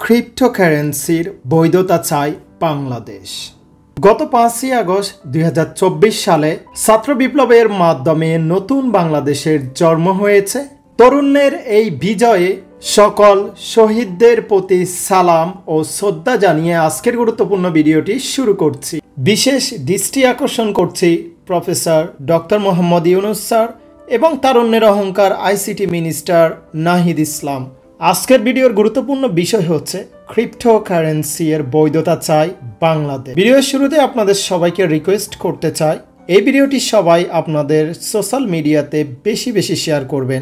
ক্রিপ্টোকারেন্সির বৈধতা চায় বাংলাদেশ। গত 5ই আগস্ট 2024 সালে ছাত্র বিপ্লবের মাধ্যমে নতুন বাংলাদেশের জন্ম হয়েছে। তরুণের এই বিজয়ে সকল শহীদদের প্রতি সালাম ও শ্রদ্ধা জানিয়ে আজকের গুরুত্বপূর্ণ ভিডিওটি শুরু করছি। বিশেষ দৃষ্টি আকর্ষণ করছি professor doctor Mohammad Yunus sir এবং তারুণ্যের অহংকার আইসিটি মিনিস্টার নাহিদ ইসলাম। আজকের ভিডিওর গুরুত্বপূর্ণ বিষয় হচ্ছে ক্রিপ্টোকারেন্সি এর বৈধতা চাই বাংলাদেশ। ভিডিওর শুরুতে আপনাদের সবাইকে রিকোয়েস্ট করতে চাই, এই ভিডিওটি সবাই আপনাদের সোশ্যাল মিডিয়াতে বেশি বেশি শেয়ার করবেন,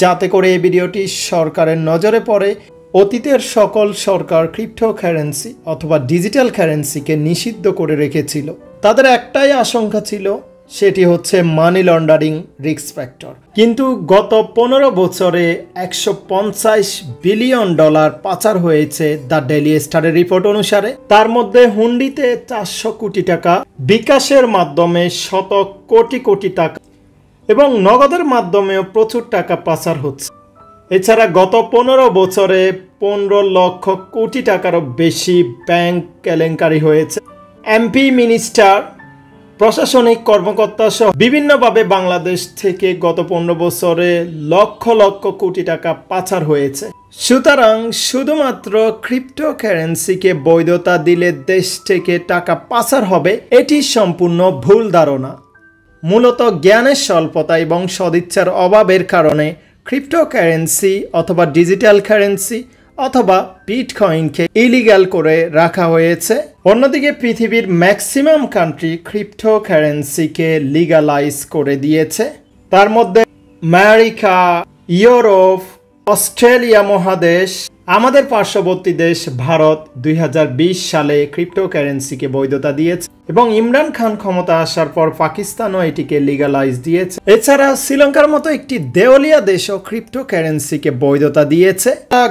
যাতে করে এই ভিডিওটি সরকারের নজরে পড়ে। অতীতের সকল সরকার ক্রিপ্টোকারেন্সি অথবা ডিজিটাল কারেন্সিকে নিষিদ্ধ করে রেখেছিল। তাদের একটাই আশঙ্কা ছিল, সেটি হচ্ছে মানি লন্ডারিং রিস্ক ফ্যাক্টর। কিন্তু গত 15 বছরে $150 বিলিয়ন পাচার হয়েছে দ্য ডেইলি স্টারের রিপোর্ট অনুসারে। তার মধ্যে হুন্ডিতে 400 কোটি টাকা, বিকাশের মাধ্যমে শত কোটি কোটি টাকা এবং নগদের মাধ্যমেও প্রচুর টাকা পাচার হচ্ছে। এছাড়া গত 15 বছরে 15 লক্ষ কোটি টাকারও বেশি ব্যাংক কেলেঙ্কারি হয়েছে। এমপি, মিনিস্টার, প্রশাসনিক কর্মকর্তা সহ বিভিন্নভাবে বাংলাদেশ থেকে গত 15 বছরে লক্ষ লক্ষ কোটি টাকা পাচার হয়েছে। সুতরাং শুধুমাত্র ক্রিপ্টোকারেন্সিকে বৈধতা দিলে দেশ থেকে টাকা পাচার হবে, এটি সম্পূর্ণ ভুল ধারণা। মূলত জ্ঞানের স্বল্পতা এবং সদিচ্ছার অভাবের কারণে ক্রিপ্টোকারেন্সি অথবা ডিজিটাল কারেন্সি অথবা বিটকয়েনকে ইলিগাল করে রাখা হয়েছে। অন্যদিকে পৃথিবীর ম্যাক্সিমাম কান্ট্রি ক্রিপ্টোকারেন্সিকে লিগালাইজ করে দিয়েছে। তার মধ্যে আমেরিকা, ইউরোপ, অস্ট্রেলিয়া মহাদেশ, আমাদের পার্শ্ববর্তী দেশ ভারত 2020 সালে ক্রিপ্টোকারেন্সিকে বৈধতা দিয়েছে এবং ইমরান খান ক্ষমতা আসার পর পাকিস্তানও এটিকে লিগালাইজ দিয়েছে। এছাড়া শ্রীলঙ্কার মতো একটি দেওলিয়া দেশও ক্রিপ্টোকারেন্সিকে বৈধতা দিয়েছে।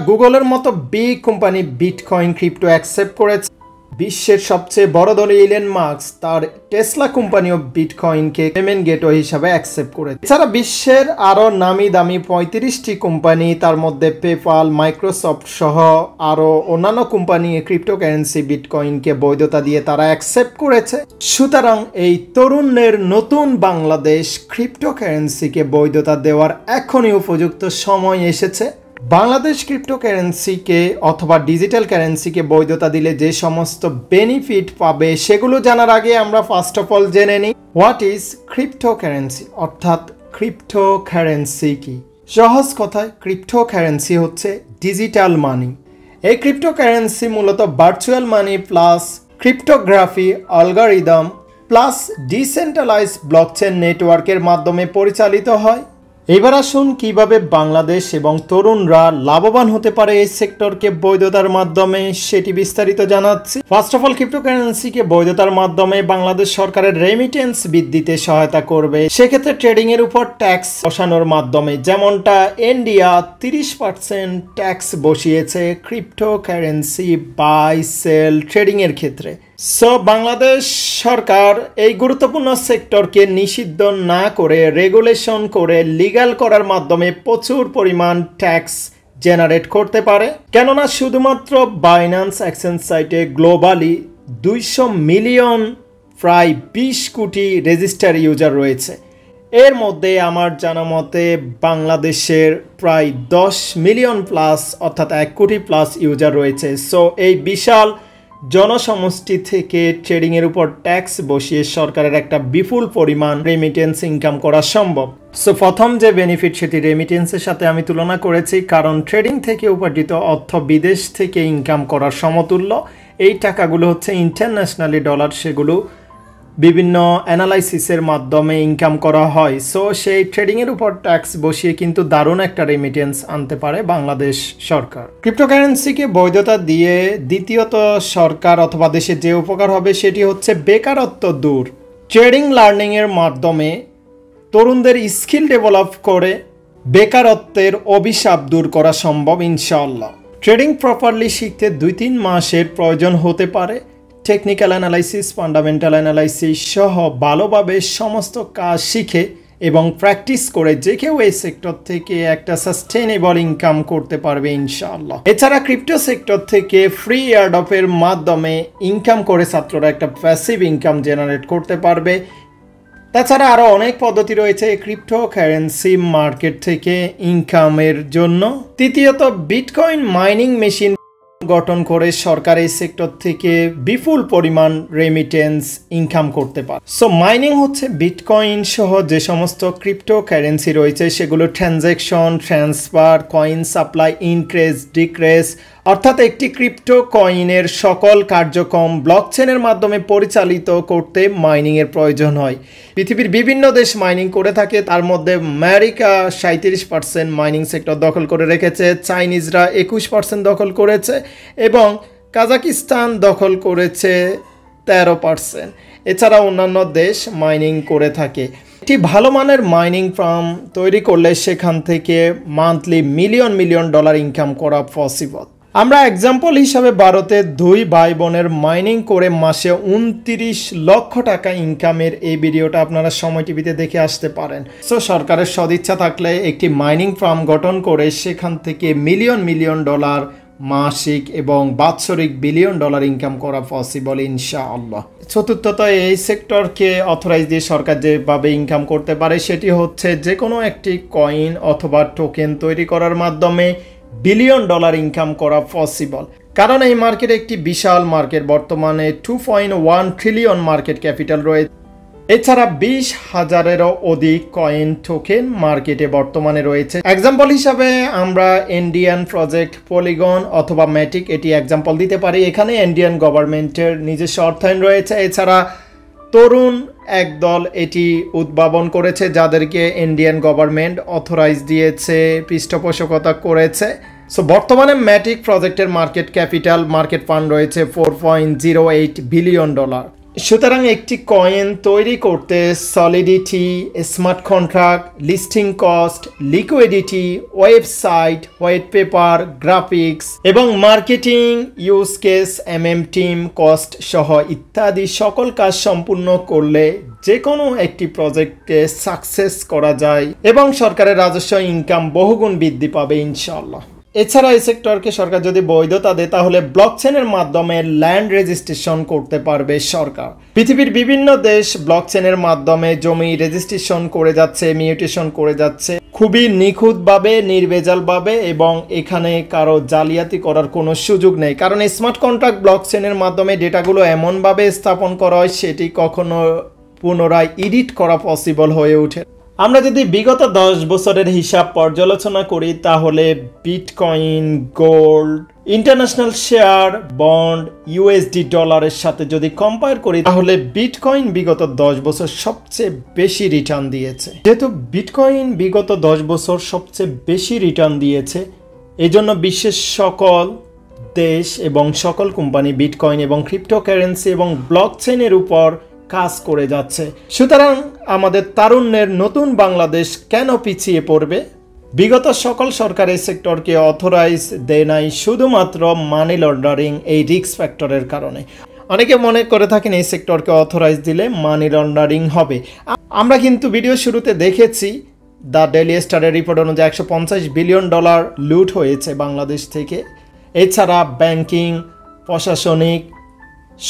গুগলের মতো big company bitcoin crypto accept করেছে। বিশ্বের সবচেয়ে বড় দল ইলন মাস্ক তার টেসলা কোম্পানিও বিটকয়েনকে পেমেন্ট গেটওয়ে হিসাবে অ্যাকসেপ্ট করেছে। এছাড়া বিশ্বের আরও নামি দামি 35টি কোম্পানি, তার মধ্যে পেপাল, মাইক্রোসফট সহ আরও অন্যান্য কোম্পানি ক্রিপ্টোকারেন্সি বিটকয়েনকে বৈধতা দিয়ে তারা অ্যাকসেপ্ট করেছে। সুতরাং এই তরুণের নতুন বাংলাদেশ ক্রিপ্টোকারেন্সিকে বৈধতা দেওয়ার এখনই উপযুক্ত সময় এসেছে। বাংলাদেশ ক্রিপ্টোকারেন্সিকে অথবা ডিজিটাল কারেন্সিকে বৈধতা দিলে যে সমস্ত বেনিফিট পাবে সেগুলো জানার আগে আমরা ফার্স্ট অফ অল জেনে নিই হোয়াট ইজ ক্রিপ্টোকারেন্সি, অর্থাৎ ক্রিপ্টোকারেন্সি কি। সহজ কথায় ক্রিপ্টোকারেন্সি হচ্ছে ডিজিটাল মানি। এই ক্রিপ্টোকারেন্সি মূলত virtual money plus cryptography algorithm plus decentralise blockchain নেটওয়ার্কের মাধ্যমে পরিচালিত হয়। এবার আসুন কিভাবে বাংলাদেশ এবং তরুণরা লাভবান হতে পারে এই সেক্টরকে বৈধতার মাধ্যমে, সেটি বিস্তারিত জানাচ্ছি। ফার্স্ট অফ অল ক্রিপ্টোকারেন্সিকে বৈধতার মাধ্যমে বাংলাদেশ সরকারের রেমিটেন্স বৃদ্ধিতে সহায়তা করবে। সেক্ষেত্রে ট্রেডিং এর উপর ট্যাক্স বসানোর মাধ্যমে, যেমনটা ইন্ডিয়া 30% ট্যাক্স বসিয়েছে ক্রিপ্টোকারেন্সি বাই সেল ট্রেডিং এর ক্ষেত্রে। সো বাংলাদেশ সরকার এই গুরুত্বপূর্ণ সেক্টরকে নিষিদ্ধ না করে রেগুলেশন করে লিগ্যাল করার মাধ্যমে প্রচুর পরিমাণ ট্যাক্স জেনারেট করতে পারে। কেননা শুধুমাত্র বাইন্যান্স এক্সচেঞ্জ সাইটে গ্লোবালি 200 মিলিয়ন প্রায় 20 কোটি রেজিস্টার ইউজার রয়েছে। এর মধ্যে আমার জানা মতে বাংলাদেশের প্রায় 10 মিলিয়ন প্লাস অর্থাৎ 1 কোটি প্লাস ইউজার রয়েছে। সো এই বিশাল জনসমষ্টি থেকে ট্রেডিংয়ের উপর ট্যাক্স বসিয়ে সরকারের একটা বিপুল পরিমাণ রেমিটেন্স ইনকাম করা সম্ভব। সো প্রথম যে বেনিফিট সেটি রেমিটেন্সের সাথে আমি তুলনা করেছি, কারণ ট্রেডিং থেকে উপার্জিত অর্থ বিদেশ থেকে ইনকাম করার সমতুল্য। এই টাকাগুলো হচ্ছে ইন্টারন্যাশনালি ডলার, সেগুলো বিভিন্ন অ্যানালাইসিসের মাধ্যমে ইনকাম করা হয়। সো সেই ট্রেডিংয়ের উপর ট্যাক্স বসিয়ে কিন্তু দারুণ একটা রেমিটেন্স আনতে পারে বাংলাদেশ সরকার। ক্রিপ্টোকারেন্সিকে বৈধতা দিয়ে দ্বিতীয়ত সরকার অথবা দেশের যে উপকার হবে সেটি হচ্ছে বেকারত্ব দূর। ট্রেডিং লার্নিংয়ের মাধ্যমে তরুণদের স্কিল ডেভেলপ করে বেকারত্বের অভিশাপ দূর করা সম্ভব ইনশাআল্লাহ। ট্রেডিং প্রপারলি শিখতে 2-3 মাসের প্রয়োজন হতে পারে। টেকনিক্যাল অ্যানালাইসিস, ফান্ডামেন্টাল অ্যানালাইসিস সহ ভালোভাবে সমস্ত কাজ শিখে এবং প্র্যাকটিস করে যে কেউ এই সেক্টর থেকে একটা সাস্টেনেবল ইনকাম করতে পারবে ইনশাআল্লাহ। এছাড়া ক্রিপ্টো সেক্টর থেকে ফ্রি এয়ারড্রপের মাধ্যমে ইনকাম করে ছাত্ররা একটা প্যাসিভ ইনকাম জেনারেট করতে পারবে। তাছাড়া আরও অনেক পদ্ধতি রয়েছে ক্রিপ্টো কারেন্সি মার্কেট থেকে ইনকামের জন্য। তৃতীয়ত, বিটকয়েন মাইনিং মেশিন গঠন করে সরকার এই সেক্টর থেকে বিপুল পরিমাণ রেমিটেন্স ইনকাম করতে পারে। সো মাইনিং হচ্ছে বিটকয়েন সহ যে সমস্ত ক্রিপ্টো কারেন্সি রয়েছে সেগুলো transaction, transfer, coin supply, increase, decrease অর্থাৎ একটি ক্রিপ্টো কয়েনের সকল কার্যক্রম ব্লকচেনের মাধ্যমে পরিচালিত করতে মাইনিংয়ের প্রয়োজন হয়। পৃথিবীর বিভিন্ন দেশ মাইনিং করে থাকে, তার মধ্যে আমেরিকা 37% মাইনিং সেক্টর দখল করে রেখেছে, চাইনিজরা 21% দখল করেছে এবং কাজাকিস্তান দখল করেছে 13%। এছাড়া অন্যান্য দেশ মাইনিং করে থাকে। একটি ভালো মানের মাইনিং ফার্ম তৈরি করলে সেখান থেকে monthly million million dollar income করা পসিবল। আমরা এক্সাম্পল হিসাবে ভারতে 2 ভাই বোনের মাইনিং করে মাসে 29 লক্ষ টাকা ইনকামের এই ভিডিওটা আপনারা সময় টিভিতে দেখে আসতে পারেন। সো সরকারের সদিচ্ছা থাকলে একটি মাইনিং ফার্ম গঠন করে সেখান থেকে মিলিয়ন মিলিয়ন ডলার মাসিক এবং বাৎসরিক বিলিয়ন ডলার ইনকাম করা পসিবল ইনশাআল্লাহ। চতুর্থত, এই সেক্টরকে অথরাইজ দিয়ে সরকার যেভাবে ইনকাম করতে পারে সেটি হচ্ছে যে কোনো একটি কয়েন অথবা টোকেন তৈরি করার মাধ্যমে বিলিয়ন ডলার ইনকাম করা পসিবল। কারণ এই মার্কেট একটি বিশাল মার্কেট, বর্তমানে 2.1 ট্রিলিয়ন মার্কেট ক্যাপিটাল রয়েছে। এছাড়া 20,000-এরও অধিক কয়েন টোকেন মার্কেটে বর্তমানে রয়েছে। এক্সাম্পল হিসাবে আমরা ইন্ডিয়ান প্রজেক্ট পলিগন অথবা ম্যাটিক এটি এক্সাম্পল দিতে পারি। এখানে ইন্ডিয়ান গভর্নমেন্টের নিজস্ব অর্থায়ন রয়েছে। এছাড়া তরুণ একদল এটি উদ্ভাবন করেছে যাদেরকে ইন্ডিয়ান গভর্নমেন্ট অথরাইজ দিয়েছে, পৃষ্ঠপোষকতা করেছে। সো বর্তমানে ম্যাটিক প্রজেক্টের মার্কেট ক্যাপিটাল, মার্কেট ফান্ড রয়েছে 4.08 বিলিয়ন ডলার। সুতরাং একটি কয়েন তৈরি করতে solidity, smart contract, listing cost, liquidity, website, white paper, graphics এবং marketing use case, team cost সহ ইত্যাদি সকল কাজ সম্পূর্ণ করলে যে কোনো একটি প্রজেক্টকে সাকসেস করা যায় এবং সরকারের রাজস্ব ইনকাম বহুগুণ বৃদ্ধি পাবে ইনশাআল্লাহ। এছাড়া এই সেক্টরকে সরকার যদি বৈধতা দেয় তাহলে ব্লকচেনের মাধ্যমে ল্যান্ড রেজিস্ট্রেশন করতে পারবে সরকার। পৃথিবীর বিভিন্ন দেশ ব্লকচেনের মাধ্যমে জমি রেজিস্ট্রেশন করে যাচ্ছে, মিউটেশন করে যাচ্ছে খুবই নিখুঁতভাবে, নির্ভেজালভাবে এবং এখানে কারো জালিয়াতি করার কোনো সুযোগ নেই। কারণ স্মার্ট কন্ট্রাক্ট ব্লকচেনের মাধ্যমে ডেটাগুলো এমনভাবে স্থাপন করা হয় সেটি কখনো পুনরায় এডিট করা পসিবল হয়ে ওঠে। আমরা যদি বিগত 10 বছরের হিসাব পর্যালোচনা করি তাহলে bitcoin, gold, international share, bond, USD ডলারের সাথে যদি কম্পেয়ার করি তাহলে বিটকয়েন বিগত 10 বছর সবচেয়ে বেশি রিটার্ন দিয়েছে। যেহেতু বিটকয়েন বিগত 10 বছর সবচেয়ে বেশি রিটার্ন দিয়েছে, এই জন্য বিশ্বের সকল দেশ এবং সকল কোম্পানি বিটকয়েন এবং ক্রিপ্টোকারেন্সি এবং ব্লকচেনের উপর কাজ করে যাচ্ছে। সুতরাং আমাদের তারুণ্যের নতুন বাংলাদেশ কেন পিছিয়ে পড়বে? বিগত সকল সরকার এই সেক্টরকে অথরাইজ দেয় নাই শুধুমাত্র মানি লন্ডারিং এই রিস্ক ফ্যাক্টরের কারণে। অনেকে মনে করে থাকেন এই সেক্টরকে অথরাইজ দিলে মানি লন্ডারিং হবে। আমরা কিন্তু ভিডিও শুরুতে দেখেছি দ্য ডেইলি স্টারের রিপোর্ট অনুযায়ী 150 বিলিয়ন ডলার লুট হয়েছে বাংলাদেশ থেকে। এছাড়া ব্যাংকিং, প্রশাসনিক,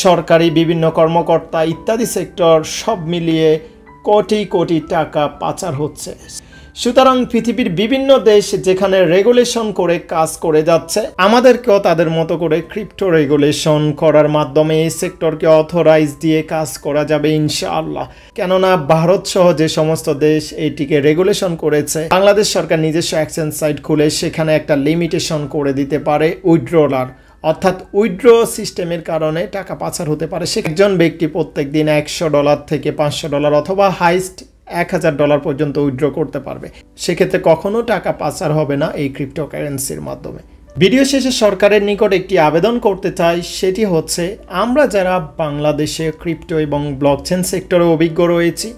সরকারি বিভিন্ন কর্মকর্তা ইত্যাদি সেক্টর সব মিলিয়ে কোটি কোটি টাকা পাচার হচ্ছে। সুতরাং পৃথিবীর বিভিন্ন দেশ যেখানে রেগুলেশন করে কাজ করে যাচ্ছে, আমাদেরকেও তাদের মতো করে ক্রিপ্টো রেগুলেশন করার মাধ্যমে এই সেক্টরকে অথরাইজ দিয়ে কাজ করা যাবে ইনশাআল্লাহ। কেননা ভারত সহ যে সমস্ত দেশ এটিকে রেগুলেশন করেছে, বাংলাদেশ সরকার নিজস্ব এক্সচেঞ্জ সাইট খুলে সেখানে একটা লিমিটেশন করে দিতে পারে উইথড্রলার, অর্থাৎ উইথড্র সিস্টেমের কারণে টাকা পাচার হতে পারে। সে একজন ব্যক্তি প্রত্যেক দিন $100 থেকে $500 অথবা হাইস্ট $1000 পর্যন্ত উইথড্র করতে পারবে। সেক্ষেত্রে কখনো টাকা পাচার হবে না এই ক্রিপ্টোকারেন্সির মাধ্যমে। ভিডিও শেষে সরকারের নিকট একটি আবেদন করতে চাই, সেটি হচ্ছে আমরা যারা বাংলাদেশে ক্রিপ্টো এবং ব্লকচেন সেক্টরে অভিজ্ঞ রয়েছি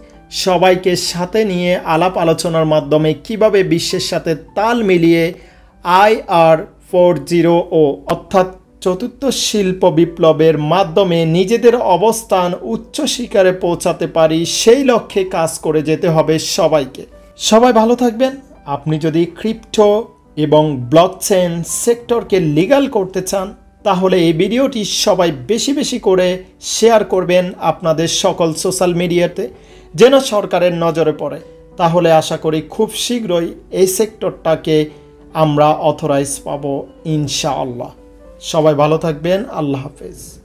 সবাইকে সাথে নিয়ে আলাপ আলোচনার মাধ্যমে কিভাবে বিশ্বের সাথে তাল মিলিয়ে IR40 অর্থাৎ চতুর্থ শিল্প বিপ্লবের মাধ্যমে নিজেদের অবস্থান উচ্চ শিখরে পৌঁছাতে পারি, সেই লক্ষ্যে কাজ করে যেতে হবে সবাইকে। সবাই ভালো থাকবেন। আপনি যদি ক্রিপ্টো এবং ব্লকচেন সেক্টরকে লিগ্যাল করতে চান, তাহলে এই ভিডিওটি সবাই বেশি বেশি করে শেয়ার করবেন আপনাদের সকল সোশ্যাল মিডিয়াতে, যেন সরকারের নজরে পড়ে। তাহলে আশা করি খুব শীঘ্রই এই সেক্টরটাকে আমরা অথরাইজ পাবো ইনশাআল্লাহ। সবাই ভালো থাকবেন। আল্লাহ হাফেজ।